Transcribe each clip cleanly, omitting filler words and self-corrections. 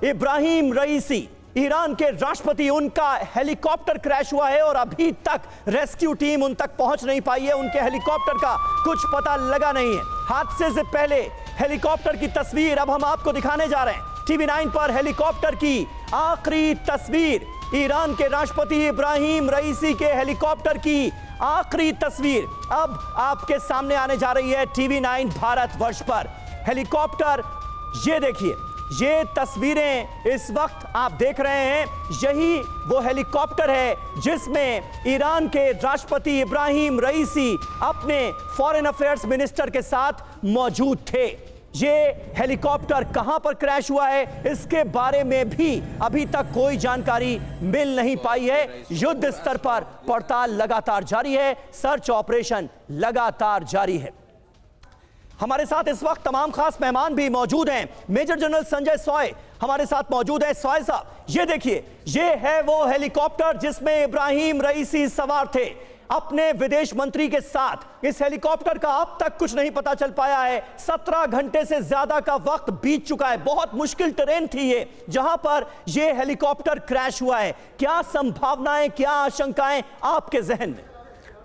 इब्राहिम रईसी, Iran के राष्ट्रपति, उनका हेलीकॉप्टर क्रैश हुआ है और अभी तक रेस्क्यू टीम उन तक पहुंच नहीं पाई है। उनके हेलीकॉप्टर का कुछ पता लगा नहीं है। हादसे से पहले हेलीकॉप्टर की तस्वीर अब हम आपको दिखाने जा रहे हैं। टीवी 9 पर हेलीकॉप्टर की आखिरी तस्वीर, ईरान के राष्ट्रपति इब्राहिम रईसी के हेलीकॉप्टर की आखिरी तस्वीर अब आपके सामने आने जा रही है टीवी 9 भारतवर्ष पर। हेलीकॉप्टर, ये देखिए, ये तस्वीरें इस वक्त आप देख रहे हैं, यही वो हेलीकॉप्टर है जिसमें ईरान के राष्ट्रपति इब्राहिम रईसी अपने फॉरेन अफेयर्स मिनिस्टर के साथ मौजूद थे। ये हेलीकॉप्टर कहां पर क्रैश हुआ है, इसके बारे में भी अभी तक कोई जानकारी मिल नहीं पाई है। युद्ध स्तर पर पड़ताल लगातार जारी है, सर्च ऑपरेशन लगातार जारी है। हमारे साथ इस वक्त तमाम खास मेहमान भी मौजूद हैं। मेजर जनरल संजय सॉय हमारे साथ मौजूद है। सॉय साहब, ये देखिए, ये है वो हेलीकॉप्टर जिसमें इब्राहिम रईसी सवार थे अपने विदेश मंत्री के साथ। इस हेलीकॉप्टर का अब तक कुछ नहीं पता चल पाया है। 17 घंटे से ज्यादा का वक्त बीत चुका है। बहुत मुश्किल टेरेन थी ये, जहां पर ये हेलीकॉप्टर क्रैश हुआ है। क्या संभावनाएं, क्या आशंकाएं आपके जहन में?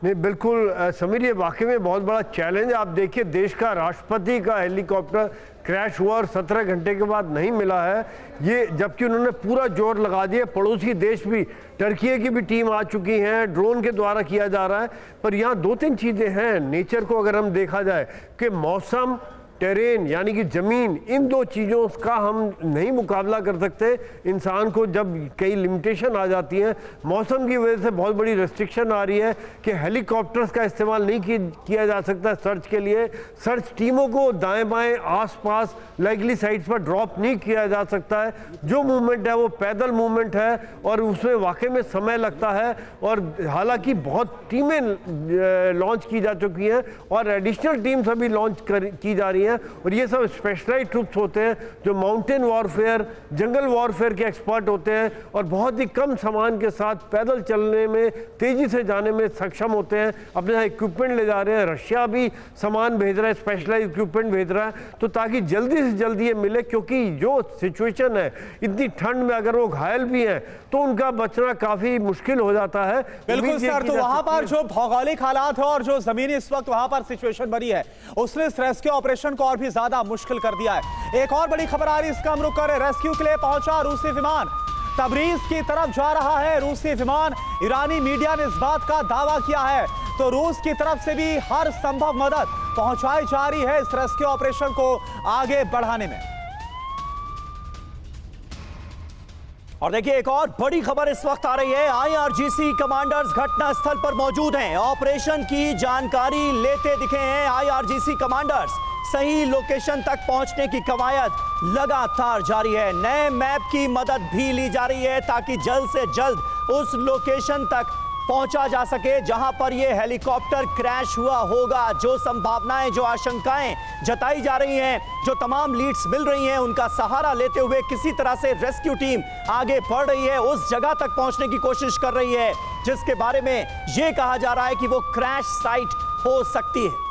नहीं, बिल्कुल समीर, ये वाकई में बहुत बड़ा चैलेंज है। आप देखिए, देश का राष्ट्रपति का हेलीकॉप्टर क्रैश हुआ और 17 घंटे के बाद नहीं मिला है ये, जबकि उन्होंने पूरा जोर लगा दिया। पड़ोसी देश भी, टर्की की भी टीम आ चुकी है, ड्रोन के द्वारा किया जा रहा है। पर यहाँ 2-3 चीज़ें हैं नेचर को अगर हम देखा जाए कि मौसम, टेरेन यानी कि ज़मीन, इन दो चीज़ों का हम नहीं मुकाबला कर सकते। इंसान को जब कई लिमिटेशन आ जाती हैं, मौसम की वजह से बहुत बड़ी रेस्ट्रिक्शन आ रही है कि हेलीकॉप्टर्स का इस्तेमाल नहीं किया जा सकता सर्च के लिए। सर्च टीमों को दाएं बाएं आसपास लाइकली साइट्स पर ड्रॉप नहीं किया जा सकता है। जो मूवमेंट है वो पैदल मूवमेंट है और उसमें वाकई में समय लगता है। और हालांकि बहुत टीमें लॉन्च की जा चुकी हैं और एडिशनल टीम्स अभी लॉन्च की जा रही हैं। और ये सब स्पेशलाइज्ड ट्रूप्स होते हैं जो माउंटेन वॉरफेयर, जंगल वॉरफेयर के एक्सपर्ट होते हैं और बहुत ही कम सामान के साथ पैदल चलने में, तेजी से जाने में सक्षम होते हैं। अपने यहाँ इक्विपमेंट ले जा रहे हैं। रशिया भी सामान भेज रहा है, स्पेशलाइज्ड इक्विपमेंट भेज रहा है, तो ताकि जल्दी से जल्दी ये मिले। क्योंकि जो सिचुएशन है, इतनी ठंड में अगर वो घायल भी हैं तो उनका बचना काफी मुश्किल हो जाता है। बिल्कुल सर, तो वहां पर जो भौगोलिक हालात है और जो जमीनी इस वक्त वहां पर सिचुएशन बनी है, उसने इस रेस्क्यू ऑपरेशन को और भी ज्यादा मुश्किल कर दिया है। एक और बड़ी खबर आ रही है, इसका हम रुख कर रेस्क्यू के लिए पहुंचा रूसी विमान, तबरीज की तरफ जा रहा है रूसी विमान। ईरानी मीडिया ने इस बात का दावा किया है, तो रूस की तरफ से भी हर संभव मदद पहुंचाई जा रही है इस रेस्क्यू ऑपरेशन को आगे बढ़ाने में। और देखिए, एक और बड़ी खबर इस वक्त आ रही है। आईआरजीसी कमांडर्स घटनास्थल पर मौजूद हैं। ऑपरेशन की जानकारी लेते दिखे हैं आईआरजीसी कमांडर्स। सही लोकेशन तक पहुंचने की कवायद लगातार जारी है। नए मैप की मदद भी ली जा रही है ताकि जल्द से जल्द उस लोकेशन तक पहुंचा जा सके जहां पर यह हेलीकॉप्टर क्रैश हुआ होगा। जो संभावनाएं, जो आशंकाएं जताई जा रही हैं, जो तमाम लीड्स मिल रही हैं, उनका सहारा लेते हुए किसी तरह से रेस्क्यू टीम आगे बढ़ रही है, उस जगह तक पहुंचने की कोशिश कर रही है जिसके बारे में यह कहा जा रहा है कि वो क्रैश साइट हो सकती है।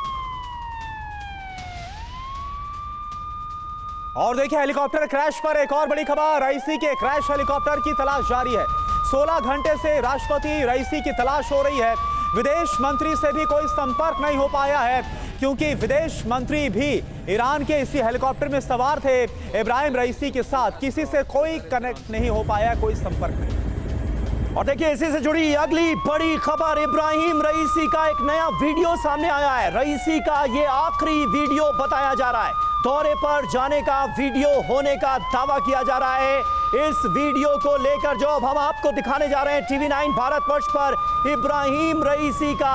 और देखिए, हेलीकॉप्टर क्रैश पर एक और बड़ी खबर, रईसी के क्रैश हेलीकॉप्टर की तलाश जारी है। 16 घंटे से राष्ट्रपति रईसी की तलाश हो रही है। विदेश मंत्री से भी कोई संपर्क नहीं हो पाया है क्योंकि विदेश मंत्री भी ईरान के इसी हेलीकॉप्टर में सवार थे इब्राहिम रईसी के साथ। किसी से कोई कनेक्ट नहीं हो पाया, कोई संपर्क नहीं। और देखिए, इसी से जुड़ी अगली बड़ी खबर, इब्राहिम रईसी का एक नया वीडियो सामने आया है। रईसी का ये आखिरी वीडियो बताया जा रहा है। दौरे पर जाने का वीडियो होने का दावा किया जा रहा है। इस वीडियो को लेकर जो अब हम आपको दिखाने जा रहे हैं टीवी 9 भारतवर्ष पर, इब्राहिम रईसी का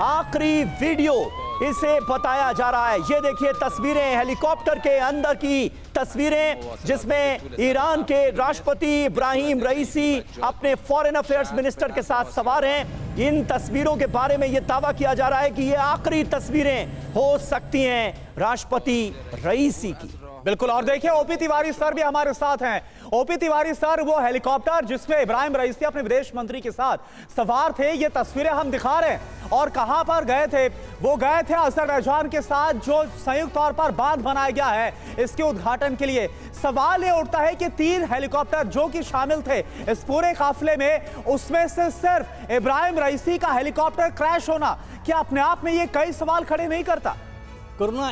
आखिरी वीडियो इसे बताया जा रहा है। ये देखिए तस्वीरें, हेलीकॉप्टर के अंदर की तस्वीरें जिसमें ईरान के राष्ट्रपति इब्राहिम रईसी अपने फॉरेन अफेयर्स मिनिस्टर के साथ सवार हैं। इन तस्वीरों के बारे में यह दावा किया जा रहा है कि ये आखिरी तस्वीरें हो सकती हैं राष्ट्रपति रईसी की। बिल्कुल। और देखिए ओपी तिवारी सर भी हमारे साथ हैं। ओपी तिवारी सर, वो हेलीकॉप्टर जिसमें इब्राहिम रईसी अपने विदेश मंत्री के साथ सवार थे, ये तस्वीरें हम दिखा रहे हैं। और कहां पर गए थे? वो गए थे अजरबैजान के साथ जो संयुक्त तौर पर बांध बनाया गया है इसके उद्घाटन के लिए। सवाल ये उठता है कि 3 हेलीकॉप्टर जो कि शामिल थे इस पूरे काफिले में, उसमें से सिर्फ इब्राहिम रईसी का हेलीकॉप्टर क्रैश होना क्या अपने आप में ये कई सवाल खड़े नहीं करता? करुणा,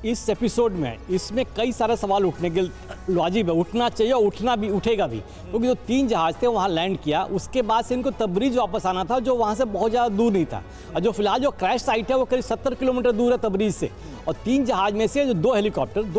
इस एपिसोड में इसमें कई सारे सवाल उठने के वाजिब है, उठना चाहिए, उठना भी, उठेगा भी, क्योंकि जो 3 जहाज थे वहाँ लैंड किया, उसके बाद से इनको तबरीज वापस आना था जो वहाँ से बहुत ज़्यादा दूर नहीं था। और जो फिलहाल जो क्रैश साइट है वो करीब 70 किलोमीटर दूर है तबरीज से। और 3 जहाज में से जो 2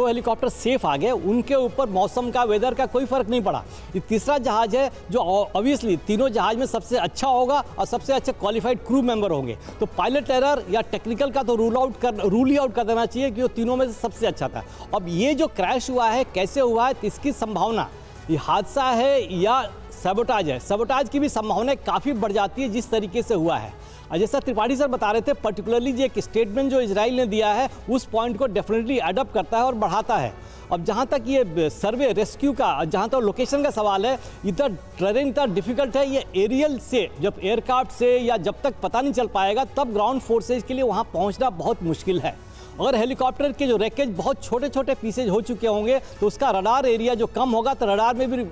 हेलीकॉप्टर सेफ आ गए, उनके ऊपर मौसम का, वेदर का कोई फर्क नहीं पड़ा। ये तीसरा जहाज है जो ऑब्वियसली तीनों जहाज में सबसे अच्छा होगा और सबसे अच्छे क्वालिफाइड क्रू मेंबर होंगे। तो पायलट एरर या टेक्निकल का तो रूल ही आउट कर देना चाहिए कि वो तीनों में से सबसे अच्छा था। अब ये जो क्रैश हुआ है कैसे हुआ है, इसकी संभावना, ये हादसा है या सबोटाज है, सबोटाज की भी संभावना काफ़ी बढ़ जाती है जिस तरीके से हुआ है। जैसा त्रिपाठी सर बता रहे थे, पर्टिकुलरली जो एक स्टेटमेंट जो इजराइल ने दिया है उस पॉइंट को डेफिनेटली अडॉप्ट करता है और बढ़ाता है। अब जहाँ तक ये सर्वे रेस्क्यू का, जहाँ तक लोकेशन का सवाल है, इधर ट्रेन इतना डिफिकल्ट है, ये एरियल से, जब एयरक्राफ्ट से या जब तक पता नहीं चल पाएगा तब ग्राउंड फोर्सेज के लिए वहाँ पहुँचना बहुत मुश्किल है। अगर हेलीकॉप्टर के जो रैकेज बहुत छोटे छोटे पीसेज हो चुके होंगे तो उसका रडार एरिया जो कम होगा तो रडार में भी,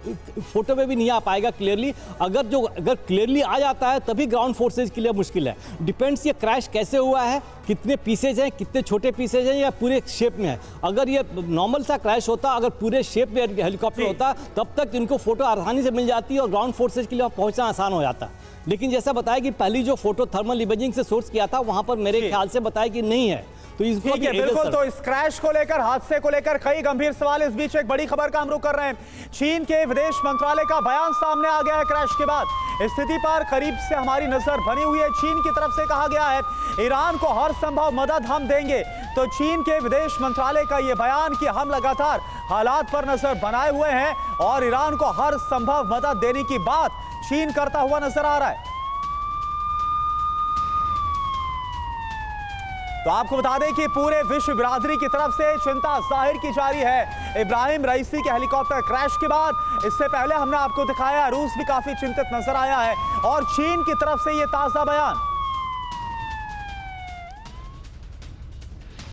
फोटो में भी नहीं आ पाएगा क्लियरली। अगर क्लियरली आ जाता है तभी ग्राउंड फोर्सेज के लिए मुश्किल है। डिपेंड्स ये क्रैश कैसे हुआ है, कितने पीसेज हैं, कितने छोटे पीसेज हैं या पूरे शेप में है। अगर ये नॉर्मल सा क्रैश होता, अगर पूरे शेप में हेलीकॉप्टर होता, तब तक इनको फोटो आसानी से मिल जाती और ग्राउंड फोर्सेज के लिए पहुँचना आसान हो जाता। लेकिन जैसा बताया कि पहली जो फोटो थर्मल इमेजिंग से सोर्स किया था वहाँ पर मेरे ख्याल से बताया कि नहीं है, तो इसको ठीक है, बिल्कुल। तो इस क्रैश को लेकर, हादसे को लेकर कई गंभीर सवाल। इस बीच एक बड़ी खबर का हम रुख कर रहे हैं। चीन के विदेश मंत्रालय का बयान सामने आ गया है क्रैश के बाद। स्थिति पर करीब से हमारी नजर बनी हुई है। चीन की तरफ से कहा गया है ईरान को हर संभव मदद हम देंगे। तो चीन के विदेश मंत्रालय का यह बयान कि हम लगातार हालात पर नजर बनाए हुए हैं और ईरान को हर संभव मदद देने की बात चीन करता हुआ नजर आ रहा है। तो आपको बता दें कि पूरे विश्व बिरादरी की तरफ से चिंता जाहिर की जा रही है इब्राहिम रईसी के हेलीकॉप्टर क्रैश के बाद। इससे पहले हमने आपको दिखाया रूस भी काफी चिंतित नजर आया है और चीन की तरफ से यह ताजा बयान।